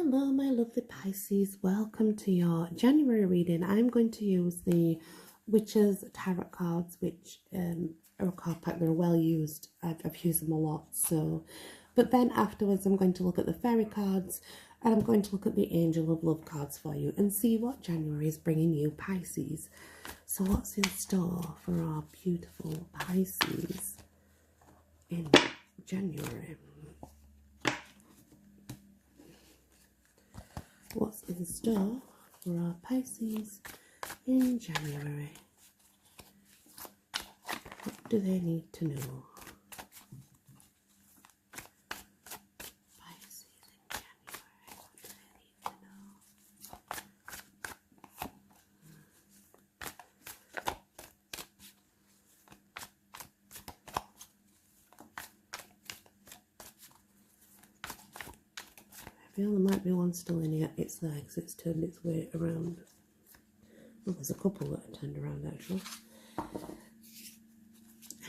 Hello, my lovely Pisces. Welcome to your January reading. I'm going to use the Witches Tarot cards, which are a card pack. They're well used. I've used them a lot. But then afterwards, I'm going to look at the fairy cards, and I'm going to look at the Angel of Love cards for you and see what January is bringing you, Pisces. So what's in store for our beautiful Pisces in January? What's in store for our Pisces in January? What do they need to know? Pisces in January, what do they need to know? I feel there might be one still in here. It's there because it's turned its way around. Well, there's a couple that are turned around actually.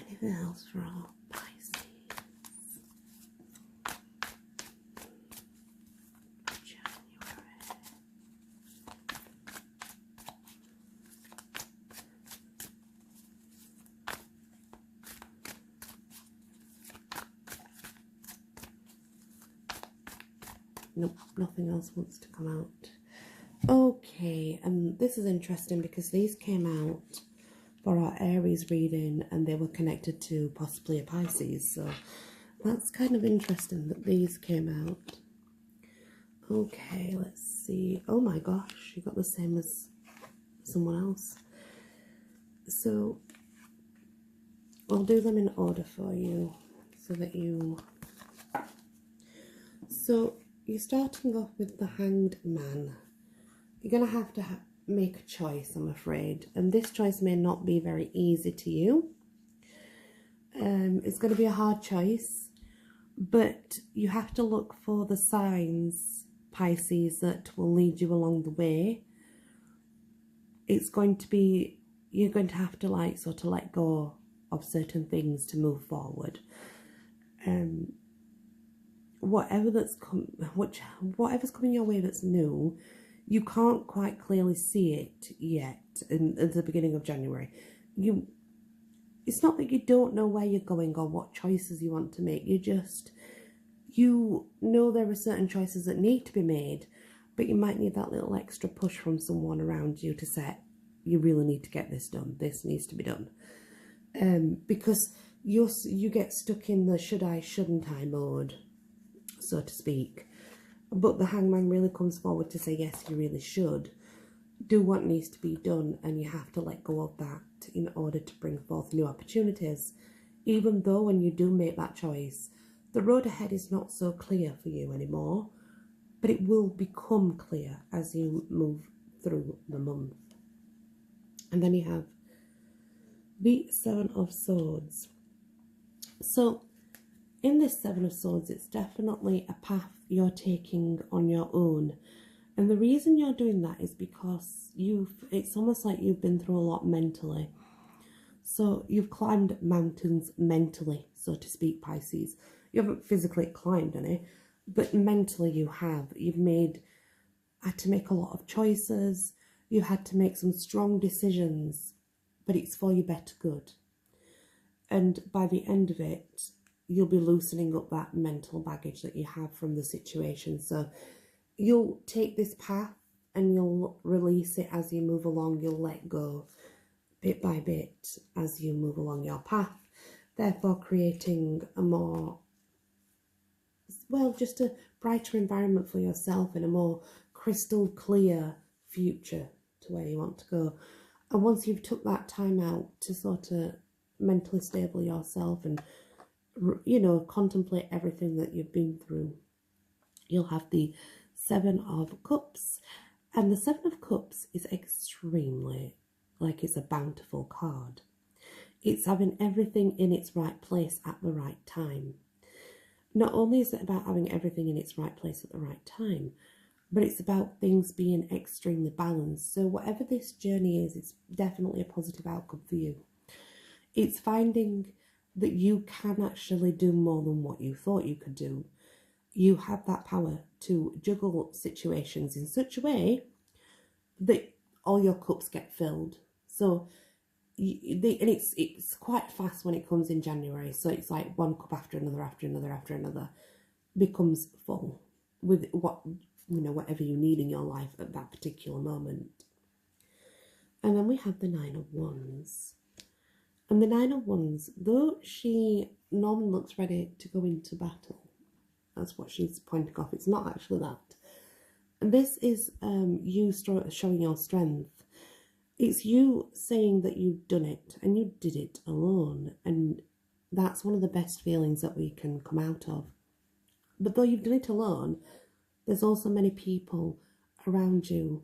Anything else for our Pisces? January. Nope, nothing else wants to come out. Okay, and this is interesting because these came out for our Aries reading and they were connected to possibly a Pisces. So that's kind of interesting that these came out. Okay, let's see. Oh my gosh, you got the same as someone else. So I'll do them in order for you so that you... So you're starting off with the Hanged Man. You're going to have to make a choice, I'm afraid. And this choice may not be very easy to you. It's going to be a hard choice. But you have to look for the signs, Pisces, that will lead you along the way. It's going to be... You're going to have to like sort of let go of certain things to move forward. Whatever's coming your way that's new, you can't quite clearly see it yet at the beginning of January. It's not that you don't know where you're going or what choices you want to make. You know there are certain choices that need to be made, but you might need that little extra push from someone around you to say, you really need to get this done. This needs to be done. Because you get stuck in the should I, shouldn't I mode, so to speak. But the Hangman really comes forward to say, yes, you really should do what needs to be done, and you have to let go of that in order to bring forth new opportunities. Even though when you do make that choice, the road ahead is not so clear for you anymore, but it will become clear as you move through the month. And then you have the Seven of Swords. So in this Seven of Swords, it's definitely a path you're taking on your own. And the reason you're doing that is because it's almost like you've been through a lot mentally. So you've climbed mountains mentally, so to speak, Pisces. You haven't physically climbed any, but mentally you have. Had to make a lot of choices. You had to make some strong decisions, but it's for your better good. And by the end of it, you'll be loosening up that mental baggage that you have from the situation. So you'll take this path and you'll release it as you move along. You'll let go bit by bit as you move along your path, therefore creating a more, well, just a brighter environment for yourself and a more crystal clear future to where you want to go. And once you've took that time out to sort of mentally stable yourself and, you know, contemplate everything that you've been through, you'll have the Seven of Cups. And the Seven of Cups is extremely, like, it's a bountiful card. It's having everything in its right place at the right time. Not only is it about having everything in its right place at the right time, but it's about things being extremely balanced. So whatever this journey is, it's definitely a positive outcome for you. It's finding that you can actually do more than what you thought you could do. You have that power to juggle situations in such a way that all your cups get filled. So and it's quite fast when it comes in January. So it's like one cup after another becomes full with whatever you need in your life at that particular moment. And then we have the Nine of Wands. And the Nine of Wands, though she normally looks ready to go into battle, that's what she's pointing off, it's not actually that. And this is you showing your strength. It's you saying that you've done it and you did it alone. And that's one of the best feelings that we can come out of. But though you've done it alone, there's also many people around you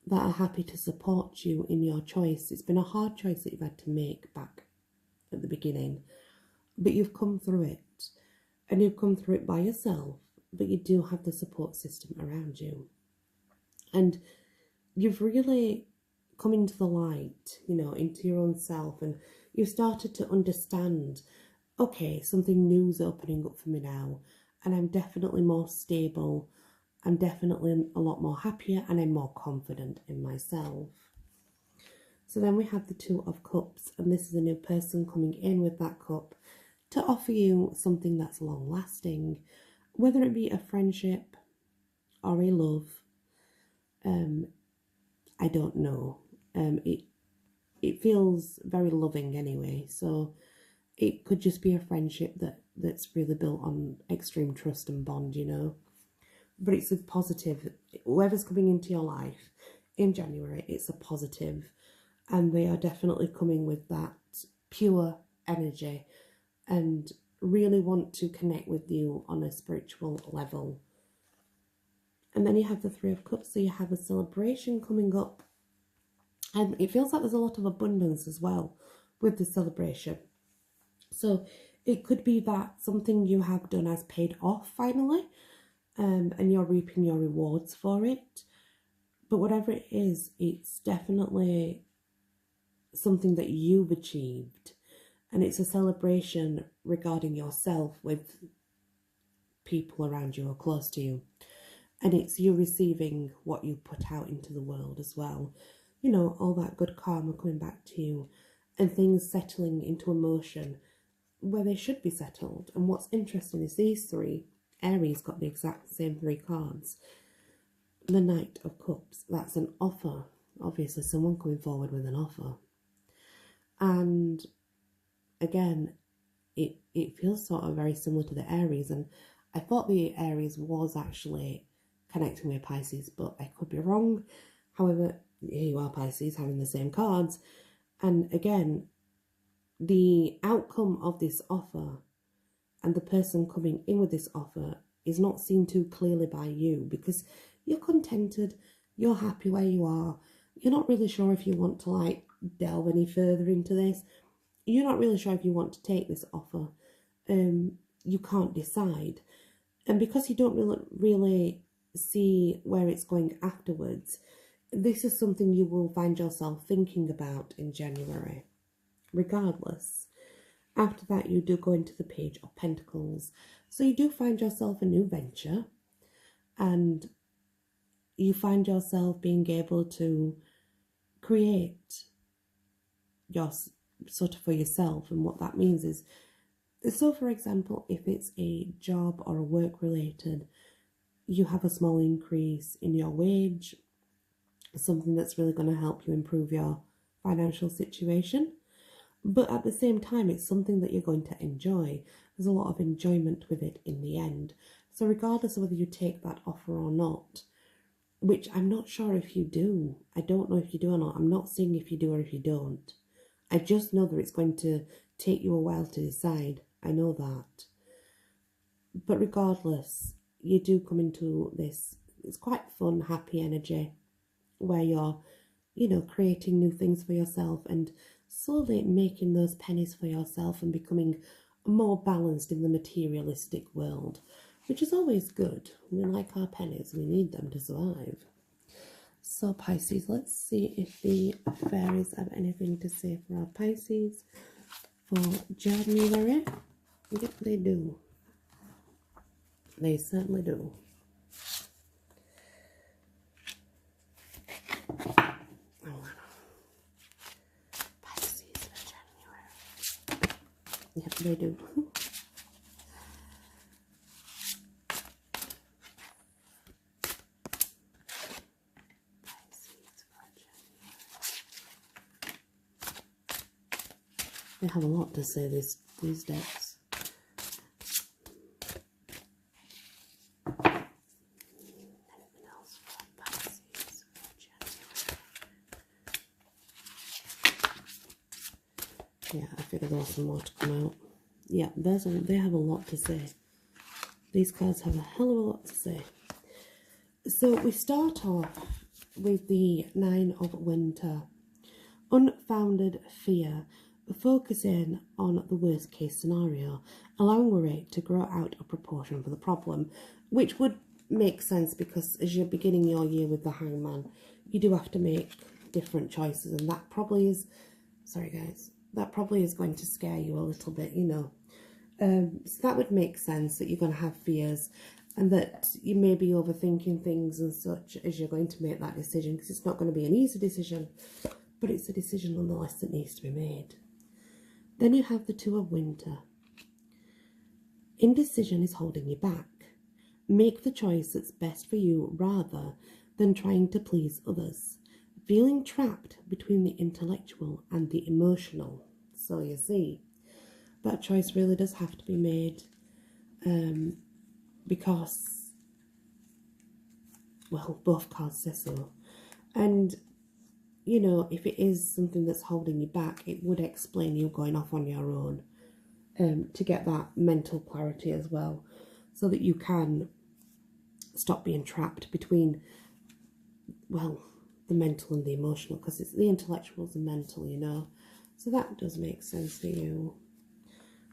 that are happy to support you in your choice. It's been a hard choice that you've had to make back at the beginning, but you've come through it, and you've come through it by yourself, but you do have the support system around you. And you've really come into the light, into your own self, and you've started to understand, okay, something new's opening up for me now, and I'm definitely more stable, I'm definitely a lot more happier, and I'm more confident in myself. So then we have the Two of Cups, and this is a new person coming in with that cup to offer you something that's long lasting, whether it be a friendship or a love. I don't know. It feels very loving anyway, so it could just be a friendship that's really built on extreme trust and bond, But it's a positive. Whoever's coming into your life in January, it's a positive, and they are definitely coming with that pure energy and really want to connect with you on a spiritual level. And then you have the Three of Cups, so you have a celebration coming up, and it feels like there's a lot of abundance as well with the celebration. So it could be that something you have done has paid off finally, and you're reaping your rewards for it. But whatever it is, it's definitely something that you've achieved, and it's a celebration regarding yourself with people around you or close to you, and it's you receiving what you put out into the world as well. All that good karma coming back to you, and things settling into emotion where they should be settled. And what's interesting is these three, Aries got the exact same three cards. The Knight of Cups, that's an offer, obviously someone coming forward with an offer. And again, it feels sort of very similar to the Aries, and I thought the Aries was actually connecting with Pisces, but I could be wrong. However, here you are, Pisces, having the same cards. And again, the outcome of this offer and the person coming in with this offer is not seen too clearly by you, because you're contented, you're happy where you are, you're not really sure if you want to delve any further into this, you're not really sure if you want to take this offer, you can't decide, and because you don't really see where it's going afterwards, this is something you will find yourself thinking about in January, regardless. After that, you do go into the Page of Pentacles. So you do find yourself a new venture, and you find yourself being able to create your sort of for yourself. And what that means is, so for example, if it's a job or a work related, you have a small increase in your wage, something that's really going to help you improve your financial situation. But at the same time, it's something that you're going to enjoy. There's a lot of enjoyment with it in the end. So regardless of whether you take that offer or not, which I'm not sure if you do. I don't know if you do or not. I'm not saying if you do or if you don't. I just know that it's going to take you a while to decide. I know that. But regardless, you do come into this, it's quite fun, happy energy, where you're, creating new things for yourself and slowly making those pennies for yourself and becoming more balanced in the materialistic world, which is always good. We like our pennies, we need them to survive. So Pisces, let's see if the fairies have anything to say for our Pisces for January. Yep, they do. They certainly do. They do. They have a lot to say these decks. Anything else for Pisces for January? Yeah, I figured there was some more to come out. Yeah, they have a lot to say. These cards have a hell of a lot to say. So we start off with the Nine of Winter. Unfounded fear. Focusing on the worst case scenario, allowing worry to grow out of proportion for the problem, which would make sense because as you're beginning your year with the Hangman, you do have to make different choices, and that probably is, sorry guys, that probably is going to scare you a little bit, you know. So that would make sense that you're going to have fears and that you may be overthinking things and such as you're going to make that decision, because it's not going to be an easy decision, but it's a decision nonetheless that needs to be made. Then you have the Two of Winter. Indecision is holding you back. Make the choice that's best for you rather than trying to please others. Feeling trapped between the intellectual and the emotional. So you see, that choice really does have to be made because, well, both cards say so. And you know, if it is something that's holding you back, it would explain you going off on your own to get that mental clarity as well, so that you can stop being trapped between, well, the mental and the emotional, because it's the intellectuals and mental, you know. So that does make sense for you.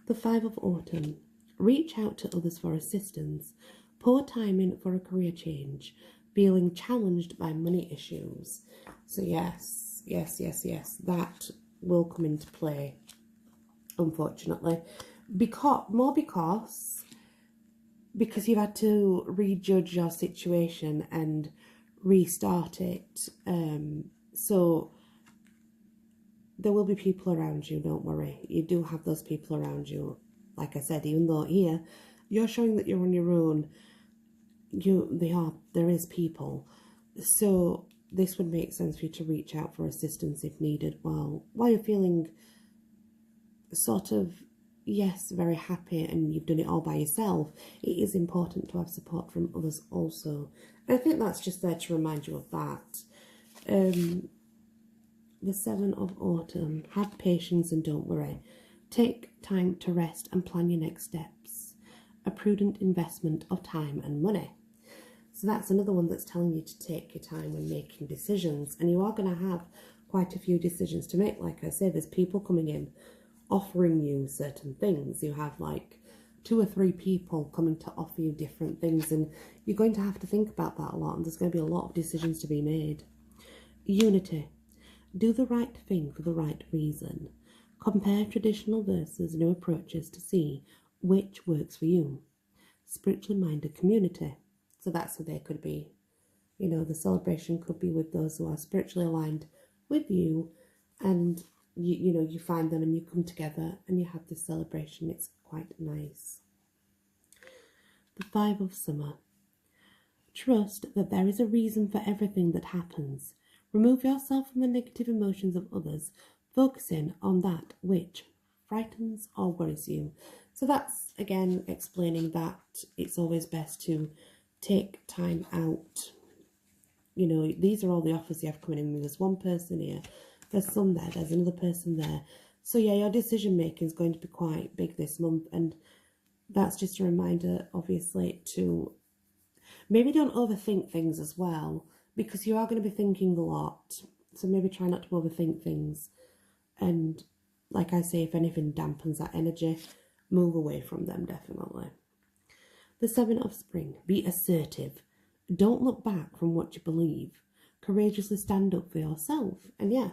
The Five of Autumn. Reach out to others for assistance. Poor timing for a career change. Feeling challenged by money issues. So yes, that will come into play, unfortunately. Because you've had to rejudge your situation and restart it. So there will be people around you, don't worry. You do have those people around you. Like I said, even though here you're showing that you're on your own, there is people. So this would make sense for you to reach out for assistance if needed while you're feeling sort of, yes, very happy and you've done it all by yourself. It is important to have support from others also. And I think that's just there to remind you of that. The Seven of Autumn. Have patience and don't worry. Take time to rest and plan your next steps. A prudent investment of time and money. So that's another one that's telling you to take your time when making decisions. And you are going to have quite a few decisions to make. Like I say, there's people coming in offering you certain things. You have like 2 or 3 people coming to offer you different things. And you're going to have to think about that a lot. And there's going to be a lot of decisions to be made. Unity. Do the right thing for the right reason. Compare traditional versus new approaches to see which works for you. Spiritually minded community. So that's who they could be. You know, the celebration could be with those who are spiritually aligned with you, and you know, you find them and you come together and you have this celebration. It's quite nice. The Five of Summer. Trust that there is a reason for everything that happens. Remove yourself from the negative emotions of others, focusing on that which frightens or worries you. So that's, again, explaining that it's always best to take time out. You know, these are all the offers you have coming in. There's one person here, there's some there, there's another person there. So yeah, your decision making is going to be quite big this month, and that's just a reminder, obviously, to maybe don't overthink things as well, because you are going to be thinking a lot. So maybe try not to overthink things. And like I say, if anything dampens that energy, move away from them, definitely. The Seven of Spring. Be assertive. Don't look back from what you believe. Courageously stand up for yourself. And yeah,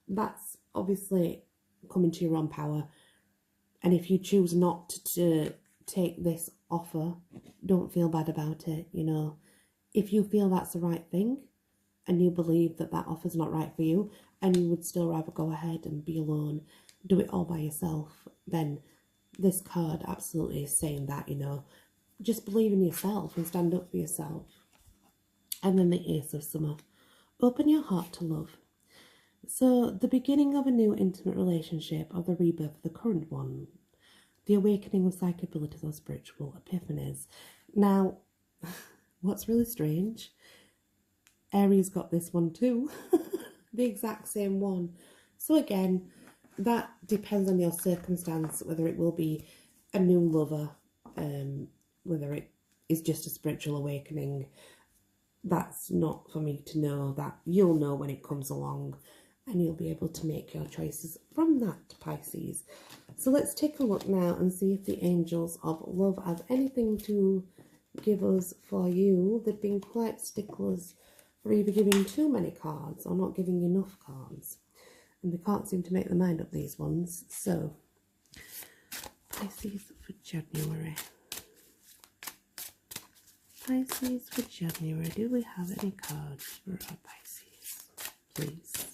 that's obviously coming to your own power. And if you choose not to take this offer, don't feel bad about it, you know. If you feel that's the right thing and you believe that that offer's not right for you and you would still rather go ahead and be alone, do it all by yourself, then this card absolutely is saying that, you know, just believe in yourself and stand up for yourself. And then the Ace of Summer. Open your heart to love. So the beginning of a new intimate relationship, or the rebirth of the current one. The awakening of psychic abilities or spiritual epiphanies. Now, what's really strange, Aries got this one too. The exact same one. So again, that depends on your circumstance, whether it will be a new lover, whether it is just a spiritual awakening. That's not for me to know. That you'll know when it comes along, and you'll be able to make your choices from that, Pisces. So let's take a look now and see if the angels of love have anything to give us for you. They've been quite sticklers for either giving too many cards or not giving enough cards. And they can't seem to make their mind up, these ones. So, Pisces for January. Pisces for January. Do we have any cards for our Pisces? Please.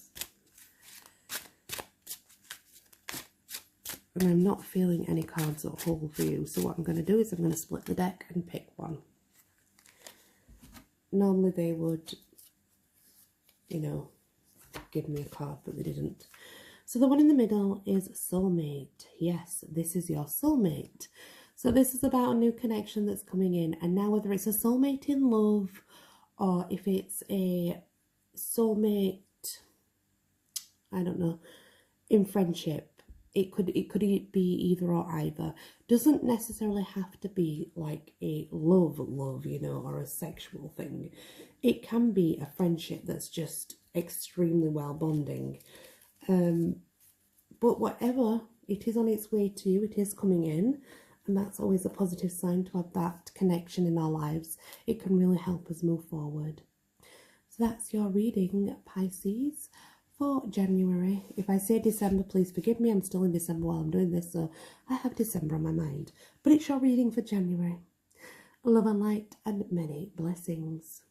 And I'm not feeling any cards at all for you. So what I'm going to do is I'm going to split the deck and pick one. Normally they would, you know, give me a card, but they didn't. So the one in the middle is soulmate. Yes, this is your soulmate. So this is about a new connection that's coming in. And now whether it's a soulmate in love or if it's a soulmate, I don't know, in friendship, it could be either or either. Doesn't necessarily have to be like a love, you know, or a sexual thing. It can be a friendship that's just extremely well bonding. But whatever, it is on its way to you, it is coming in, and that's always a positive sign to have that connection in our lives. It can really help us move forward. So that's your reading, Pisces, for January. If I say December, please forgive me, I'm still in December while I'm doing this, so I have December on my mind. But it's your reading for January. Love and light and many blessings.